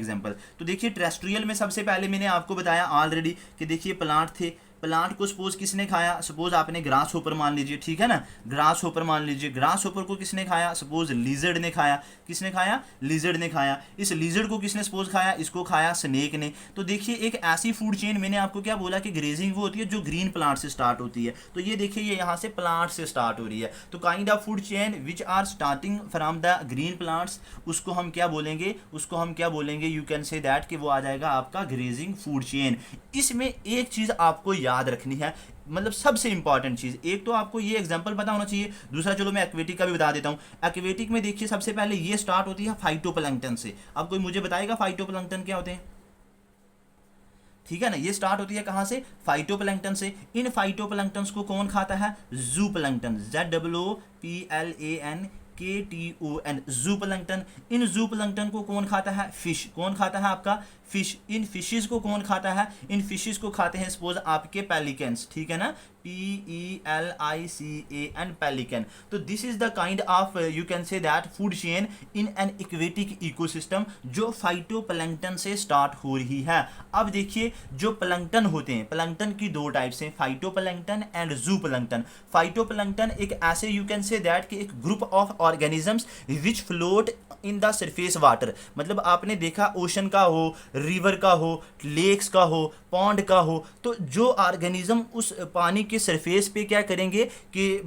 Example. तो देखिए terrestrial में सबसे पहले मैंने आपको बताया ऑलरेडी कि देखिए प्लांट थे, प्लांट को सपोज किसने खाया, सपोज आपने ग्रास होपर मान लीजिए, ठीक है ना, ग्रास होपर मान लीजिए, ग्रास होपर को किसने खाया, सपोज लिजर्ड ने खाया, किसने खाया, लिजर्ड ने खाया। इस लिजर्ड को किसने सपोज खाया, इसको खाया स्नेक ने। तो देखिए एक ऐसी फूड चेन, मैंने आपको क्या बोला कि ग्रेजिंग वो होती है जो ग्रीन प्लांट से स्टार्ट होती है। तो ये देखिए ये यहाँ से प्लांट से स्टार्ट हो रही है। तो kind of food chain which are starting from the green plants, उसको हम क्या बोलेंगे, उसको हम क्या बोलेंगे, यू कैन से दैट कि वो आ जाएगा आपका ग्रेजिंग फूड चेन। इसमें एक चीज़ आपको याद रखनी है, मतलब सबसे इंपॉर्टेंट चीज, एक तो आपको ये एग्जांपल पता होना चाहिए, दूसरा चलो मैं एक्वेटिक का भी बता देता हूं। एक्वेटिक में देखिए सबसे पहले ये स्टार्ट होती है फाइटोप्लैंक्टन से। अब कोई मुझे बताएगा फाइटोप्लैंक्टन क्या होते हैं, ठीक है ना, ये स्टार्ट होती है कहां से, फाइटोप्लैंक्टन से। इन फाइटोप्लैंक्टन्स को कौन खाता है, जूप्लैंक्टन, ZOOPLANKTON, जूप्लैंक्टन। इन जूप्लैंक्टन को कौन खाता है, फिश। कौन खाता है आपका, फिश। इन फिशेस को कौन खाता है, इन फिशेस को खाते हैं सपोज आपके पेलिकन्स, ठीक है ना, PELICAN, पेलिकन। तो this is the kind of you can say that food chain in an aquatic ecosystem जो फाइटोप्लैंक्टन से स्टार्ट हो रही है। अब देखिए जो प्लैंक्टन होते हैं, प्लैंक्टन की दो टाइप्स हैं, फाइटोप्लैंक्टन एंड जूप्लैंक्टन। फाइटोप्लैंक्टन एक ऐसे यू कैन से दैट कि एक group of organisms which float in the surface water. मतलब आपने देखा ओशन का हो, रिवर का हो, लेक्स का हो, पॉन्ड का हो, तो जो ऑर्गेनिज्म उस पानी के सरफेस पे क्या करेंगे कि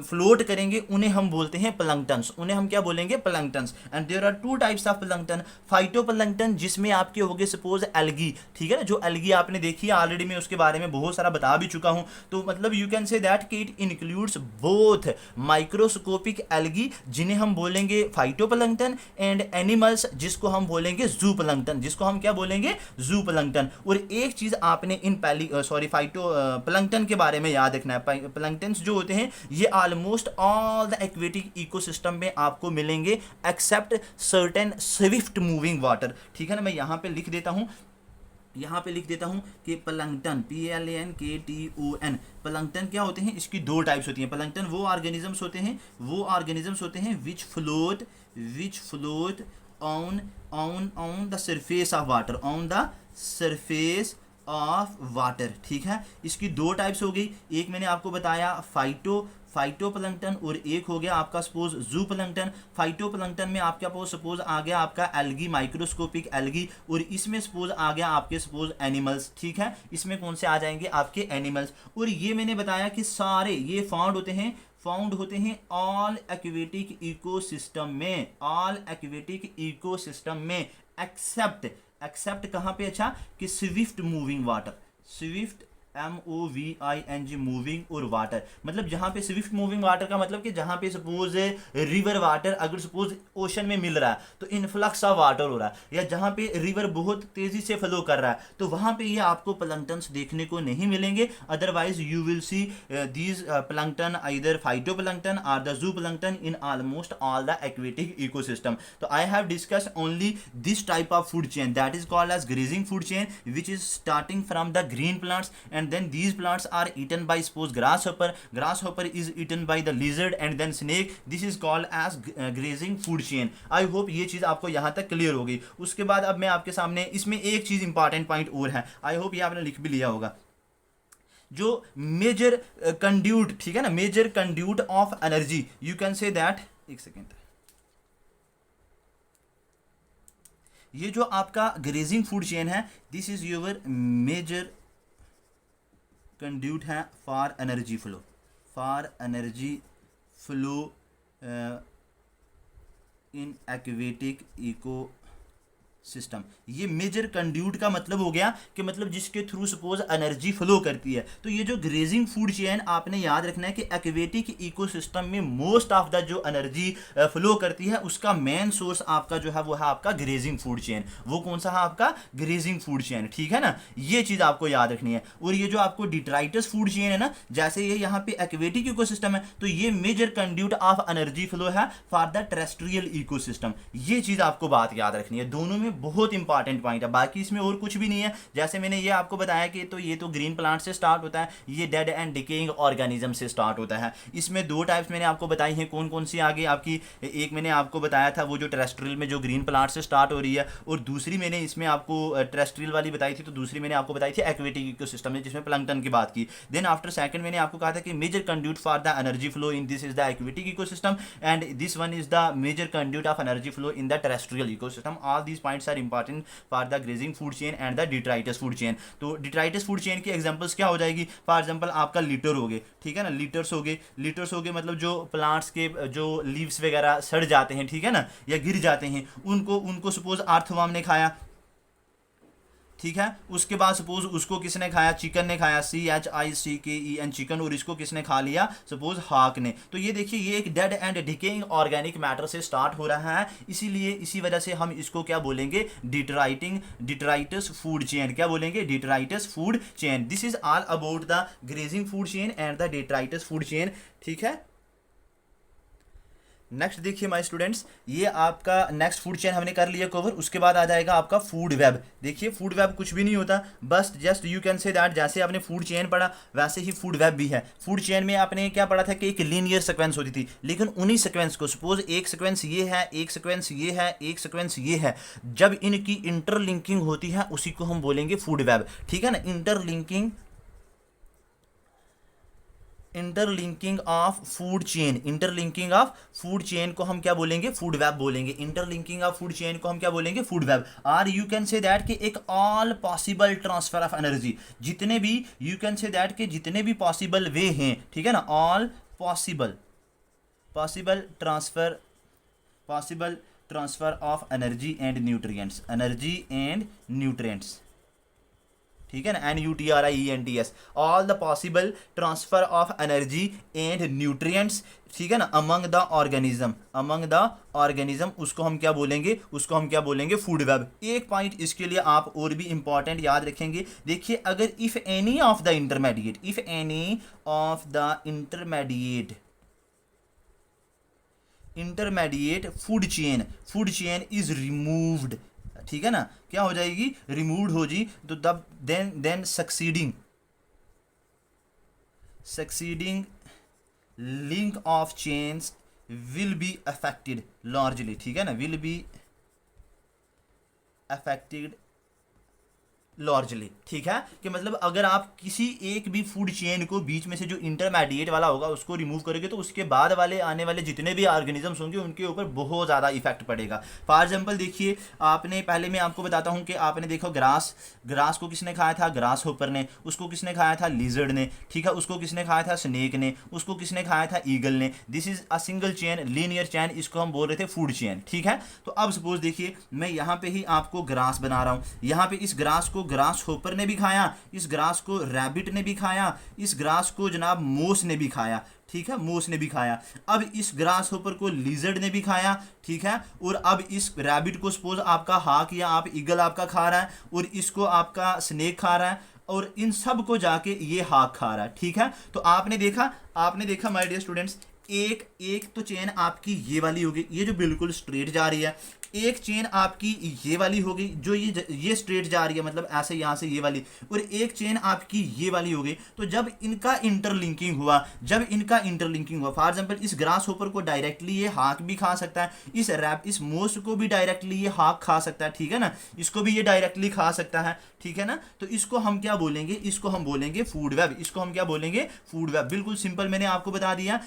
फ्लोट करेंगे, उन्हें हम बोलते हैं प्लैंक्टन्स। उन्हें हम क्या बोलेंगे, planktons. And there are two types of plankton, phytoplankton जिसमें आपके हो गए सपोज एल्गी, ठीक है ना, जो एल्गी आपने देखी है ऑलरेडी, मैं उसके बारे में बहुत सारा बता भी चुका हूं। तो मतलब यू कैन से दैट कि it includes both microscopic algae जिन्हें हम बोलेंगे फाइटोप्लैंक्टन, एंड एनिमल्स जिसको हम बोलेंगे जूप्लैंक्टन, जिसको हम क्या बोलेंगे, जूप्लैंक्टन। और एक चीज आपने इन फाइटोप्लैंक्टन के बारे में याद रखना है, प्लैंक्टन्स जो होते हैं ये almost all the aquatic ecosystem में आपको मिलेंगे except certain swift moving water, ठीक है ना। मैं यहाँ पे लिख देता हूँ, यहाँ पे लिख देता हूँ कि प्लैंक्टन, PLANKTON, प्लैंक्टन क्या होते हैं, इसकी दो टाइप्स होती हैं। प्लैंक्टन वो ऑर्गेनिजम्स होते हैं, वो ऑर्गेनिजम्स होते हैं which float on the surface of water, on the surface of water, ठीक है। इसकी दो टाइप्स हो गई, एक मैंने आपको बताया फाइटोप्लैंक्टन और एक हो गया आपका सपोज जूप्लैंक्टन। फाइटोप्लैंक्टन में आपका सपोज आ गया आपका एल्गी, माइक्रोस्कोपिक एल्गी, और इसमें सपोज आ गया आपके सपोज एनिमल्स, ठीक है। इसमें कौन से आ जाएंगे, आपके एनिमल्स। और ये मैंने बताया कि सारे ये फाउंड होते हैं ऑल एक्वेटिक इकोसिस्टम में, ऑल एक्वेटिक इकोसिस्टम में एक्सेप्ट कहां पे, अच्छा कि Swift moving water, Swift MOVING moving और वाटर। मतलब जहां पे स्विफ्ट मूविंग वाटर का मतलब कि जहां पे सपोज रिवर वाटर अगर सपोज ओशन में मिल रहा है तो इनफ्लक्स ऑफ वाटर हो रहा है, या जहां पे रिवर बहुत तेजी से फ्लो कर रहा है तो वहां पे ये आपको प्लैंक्टन्स देखने को नहीं मिलेंगे। Otherwise you will see these plankton either phytoplankton और the zooplankton in almost all the aquatic ecosystem. तो I have discussed only this type of food chain that is called as grazing food chain which is starting from the green plants, and then these plants are eaten by suppose grasshopper is eaten by the lizard and then snake. This is called as grazing food chain. I hope ये चीज आपको यहां तक clear हो गई। उसके बाद अब मैं आपके सामने इसमें एक चीज इंपॉर्टेंट पॉइंट और है, आई होप ये आपने लिख भी लिया होगा, जो मेजर कंड्यूट, ठीक है ना, major conduit of energy, you can say that, एक सेकेंड, ये जो आपका ग्रेजिंग फूड चेन है this is your major conduit है for energy flow in aquatic eco system. ये मेजर कंड्यूट का मतलब हो गया कि मतलब जिसके थ्रू सपोज एनर्जी फ्लो करती है। तो ये जो ग्रेजिंग फूड चेन आपने याद रखना है कि एक्वेटिक इकोसिस्टम में मोस्ट ऑफ द जो एनर्जी फ्लो करती है उसका मेन सोर्स आपका जो है वो है आपका ग्रेजिंग फूड चेन। वो कौन सा है आपका, ग्रेजिंग फूड चेन, ठीक है ना, ये चीज आपको याद रखनी है। और ये जो आपको डिट्राइटस फूड चेन है ना, जैसे ये यहाँ पे एक्वेटिक इकोसिस्टम है तो ये major conduit of energy flow है फॉर द टेरेस्ट्रियल इकोसिस्टम। ये चीज आपको बात याद रखनी है, दोनों में बहुत इंपॉर्टेंट पॉइंट है, बाकी इसमें और कुछ भी नहीं है। जैसे मैंने ये आपको बताया कि तो ये तो ग्रीन प्लांट से स्टार्ट होता है, ये डेड एंड डिकेइंग ऑर्गेनिज्म से स्टार्ट होता है। इसमें दो टाइप्स मैंने आपको बताई हैं, कौन कौन सी आगे आपकी, एक मैंने आपको बताया था वो जो टेरेस्ट्रियल में जो ग्रीन प्लांट से स्टार्ट हो रही है, और दूसरी मैंने इसमें आपको टेरेस्ट्रियल वाली बताई थी, तो दूसरी मैंने आपको बताई थी एक्वेटिक इकोसिस्टम में, जिसमें प्लैंक्टन की बात की। देन आफ्टर सेकंड मैंने आपको कहा था कि major conduit for the energy flow in this is the aquatic ecosystem and this one is the major conduit of energy flow in the terrestrial ecosystem. All these points are important for the grazing food chain and the detritus food chain. तो detritus food chain की examples क्या हो जाएगी, for example आपका litre हो गए, ठीक है ना, लीटर्स हो गए, लीटर्स हो गए मतलब जो प्लांट्स के जो लीव्स वगैरह सड़ जाते हैं, ठीक है ना, या गिर जाते हैं, उनको उनको सपोज अर्थवर्म ने खाया, ठीक है। उसके बाद सपोज उसको किसने खाया, चिकन ने खाया, CHICKEN चिकन, और इसको किसने खा लिया, सपोज हाक ने। तो ये देखिए ये एक dead and decaying organic matter से स्टार्ट हो रहा है, इसीलिए इसी वजह से हम इसको क्या बोलेंगे, डिट्राइटस फूड चेन। क्या बोलेंगे, detritus food chain. This is all about the grazing food chain and the detritus food chain, ठीक है। नेक्स्ट देखिए माय स्टूडेंट्स, ये आपका नेक्स्ट फूड चेन हमने कर लिया कवर। उसके बाद आ जाएगा आपका फूड वेब। देखिए फूड वेब कुछ भी नहीं होता, बस just you can say that, जैसे आपने फूड चेन पढ़ा वैसे ही फूड वेब भी है। फूड चेन में आपने क्या पढ़ा था कि एक लीनियर सीक्वेंस होती थी, लेकिन उन्हीं सीक्वेंस को सपोज एक सीक्वेंस ये है, एक सीक्वेंस ये है, एक सीक्वेंस ये है, जब इनकी इंटरलिंकिंग होती है उसी को हम बोलेंगे फूड वेब, ठीक है ना। Interlinking of food chain, interlinking of food chain को हम क्या बोलेंगे, फूड वेब बोलेंगे। इंटरलिंकिंग ऑफ फूड चेन को हम क्या बोलेंगे, फूड वेब। और यू कैन से दैट कि एक all possible transfer of energy, जितने भी यू कैन से दैट कि जितने भी पॉसिबल वे हैं, ठीक है ना, all possible transfer of energy and nutrients, ठीक है ना, NUTRIENTS, all the possible transfer of energy and nutrients, ठीक है ना, अमंग द ऑर्गेनिज्म, उसको हम क्या बोलेंगे, फूड वेब। एक पॉइंट इसके लिए आप और भी इंपॉर्टेंट याद रखेंगे। देखिए अगर if any of the intermediate food chain is removed, ठीक है ना, क्या हो जाएगी, रिमूव्ड हो जी, तो तब then succeeding link of chains will be affected largely, ठीक है ना, विल बी अफेक्टेड लार्जली, ठीक है। कि मतलब अगर आप किसी एक भी फूड चेन को बीच में से जो इंटरमीडिएट वाला होगा उसको रिमूव करोगे तो उसके बाद वाले आने वाले जितने भी ऑर्गेनिजम्स होंगे उनके ऊपर बहुत ज़्यादा इफेक्ट पड़ेगा। फॉर एग्जांपल देखिए, आपने पहले मैं आपको बताता हूँ कि आपने देखो ग्रास को किसने खाया था, ग्रास होपर ने, उसको किसने खाया था, लिजर्ड ने, ठीक है, उसको किसने खाया था, स्नेक ने, उसको किसने खाया था, ईगल ने। This is a single chain, linear chain, इसको हम बोल रहे थे फूड चेन, ठीक है। तो अब सपोज देखिए मैं यहाँ पे ही आपको ग्रास बना रहा हूँ, यहाँ पे इस ग्रास को ग्रास होपर ने भी खाया, इस ग्रास को रैबिट ने भी खाया, इस ग्रास को जनाब मोस ने भी खाया, ठीक है, मोस ने भी खाया। अब इस ग्रास होपर को लिजर्ड ने भी खाया, ठीक है, और अब इस रैबिट को सपोज आपका हाक या आप ईगल आपका खा रहा है, और इसको आपका स्नेक खा रहा है, और इन सब को जाके ये हाक खा रहा है, ठीक है। तो आपने देखा माय डियर स्टूडेंट्स, एक तो चेन आपकी ये वाली होगी, ये जो बिल्कुल स्ट्रेट जा रही है, एक चेन आपकी ये वाली होगी जो ये स्ट्रेट जा रही है, मतलब ऐसे यहाँ से ये वाली, और एक चेन आपकी ये वाली होगी। तो जब इनका इंटरलिंकिंग हुआ फॉर एग्जांपल इस ग्रास होपर को डायरेक्टली ये हाक भी खा सकता है, इस मोस को भी डायरेक्टली ये हाक खा सकता है, ठीक है ना, इसको भी ये डायरेक्टली खा सकता है, ठीक है ना। तो इसको हम क्या बोलेंगे, इसको हम बोलेंगे फूड वेब, इसको हम क्या बोलेंगे, फूड वेब। बिल्कुल सिंपल, मैंने आपको बता दिया,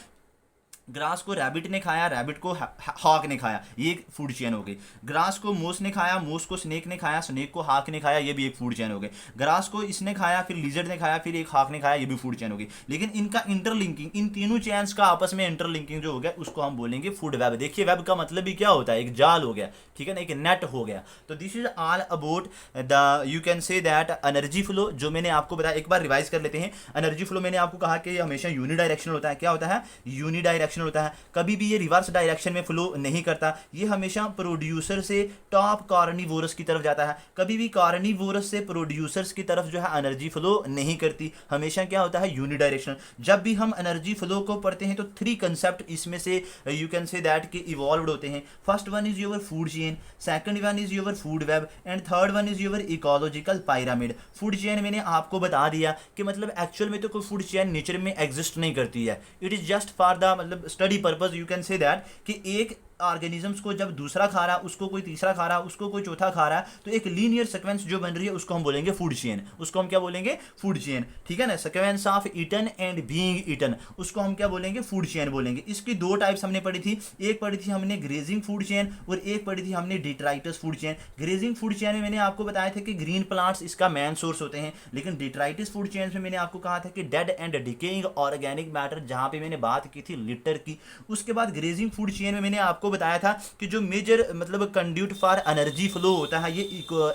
ग्रास को रैबिट ने खाया, रैबिट को हॉक ने खाया, ये एक फूड चेन हो गई। ग्रास को मोस ने खाया, मोस को स्नेक ने खाया, स्नेक को हाक ने खाया, ये भी एक फूड चेन हो गई। ग्रास को इसने खाया, फिर लिजर्ड ने खाया, फिर एक हाक ने खाया, ये भी फूड चेन हो गई। लेकिन इनका इंटरलिंकिंग, इन तीनों चेन्स का आपस में इंटरलिंकिंग जो हो गया उसको हम बोलेंगे फूड वेब। देखिए वेब का मतलब भी क्या होता है, एक जाल हो गया, ठीक है ना, एक नेट हो गया। तो this is all about the you can say that energy flow, जो मैंने आपको बताया। एक बार रिवाइज कर लेते हैं। एनर्जी फ्लो मैंने आपको कहा कि हमेशा यूनिडायरेक्शनल होता है। क्या होता है, यूनिडायरेक्शनल यूनिडायरेक्शनल होता है, कभी भी ये रिवर्स डायरेक्शन में फ्लो नहीं करता, ये हमेशा प्रोड्यूसर से टॉप कार्निवोरस की तरफ जाता है, कभी भी कार्निवोरस से प्रोड्यूसर्स की तरफ जो है एनर्जी फ्लो नहीं करती, हमेशा क्या होता है यूनिडायरेक्शनल। जब भी हम एनर्जी फ्लो को पढ़ते हैं तो 3 कंसेप्ट इसमें से यू कैन से दैट के इवॉल्व्ड होते हैं। First one is your food chain, second one is your food web and third one is your ecological pyramid. Food chain मैंने आपको बता दिया कि मतलब एक्चुअल में तो कोई फूड चेन नेचर में एग्जिस्ट नहीं करती है, it is just for the मतलब study purpose, you can say that कि एक ऑर्गेनिजम्स को जब दूसरा खा रहा, उसको कोई तीसरा खा रहा, उसको कोई चौथा खा रहा है, तो एक लीनियर सीक्वेंस जो बन रही है उसको हम बोलेंगे फूड चेन, उसको हम क्या बोलेंगे फूड चेन, ठीक है ना। Sequence of eaten and being eaten, उसको हम क्या बोलेंगे फूड चेन बोलेंगे। इसकी 2 टाइप्स हमने पढ़ी थी, एक पढ़ी थी हमने ग्रेजिंग फूड चेन और एक पढ़ी थी हमने detritus food chain. Grazing food chain में मैंने आपको बताया था कि ग्रीन प्लांट्स इसका मेन सोर्स होते हैं, लेकिन डिट्राइटिस फूड चेन में मैंने आपको कहा था कि dead and decaying organic matter, जहां पे मैंने बात की थी लिटर की। उसके बाद ग्रेजिंग फूड चेन में मैंने आपको बताया था कि जो मेजर मतलब कंड्यूट फॉर एनर्जी फ्लो होता है ये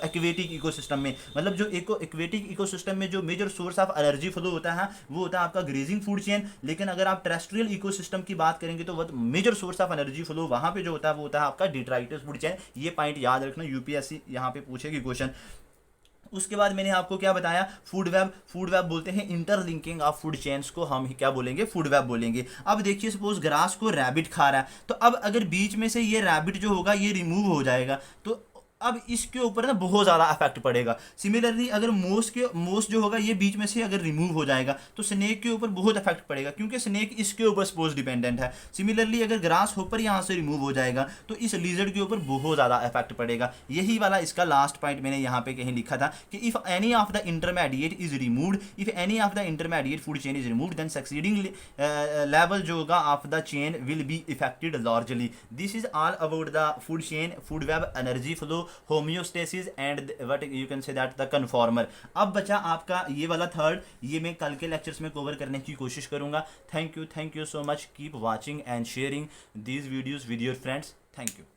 एक्वेटिक इकोसिस्टम में, मतलब जो एक्वेटिक इकोसिस्टम में जो major source of energy flow होता है वो होता है आपका ग्रेजिंग फूड चेन। लेकिन अगर आप टेरेस्ट्रियल इकोसिस्टम की बात करेंगे तो वो major source of energy flow वहां पे जो होता है वो होता है आपका डिट्राइटिस फूड चेन। ये पॉइंट याद रखना, यूपीएससी यहाँ पे पूछेगी क्वेश्चन। उसके बाद मैंने आपको क्या बताया, फूड वेब। फूड वेब बोलते हैं इंटरलिंकिंग ऑफ फूड चेन्स को हम क्या बोलेंगे फूड वेब बोलेंगे। अब देखिए सपोज ग्रास को रैबिट खा रहा है, तो अब अगर बीच में से ये रैबिट जो होगा ये रिमूव हो जाएगा तो अब इसके ऊपर ना बहुत ज़्यादा इफेक्ट पड़ेगा। सिमिलरली अगर मोस जो होगा ये बीच में से अगर रिमूव हो जाएगा तो स्नेक के ऊपर बहुत इफेक्ट पड़ेगा, क्योंकि स्नेक इसके ऊपर सपोज डिपेंडेंट है। सिमिलरली अगर ग्रास होपर यहाँ से रिमूव हो जाएगा तो इस लिजर्ड के ऊपर बहुत ज़्यादा इफेक्ट पड़ेगा। यही वाला इसका लास्ट पॉइंट मैंने यहाँ पे कहीं लिखा था कि if any of the intermediate is removed, if any of the intermediate food chain is removed then succeeding level जो होगा of the chain will be effected largely. This is all about the food chain, food web, energy flow, homeostasis and what you can say that the conformer. अब बचा आपका ये वाला third, ये मैं कल के लेक्चर्स में कवर करने की कोशिश करूंगा। Thank you so much, keep watching and sharing these videos with your friends. Thank you.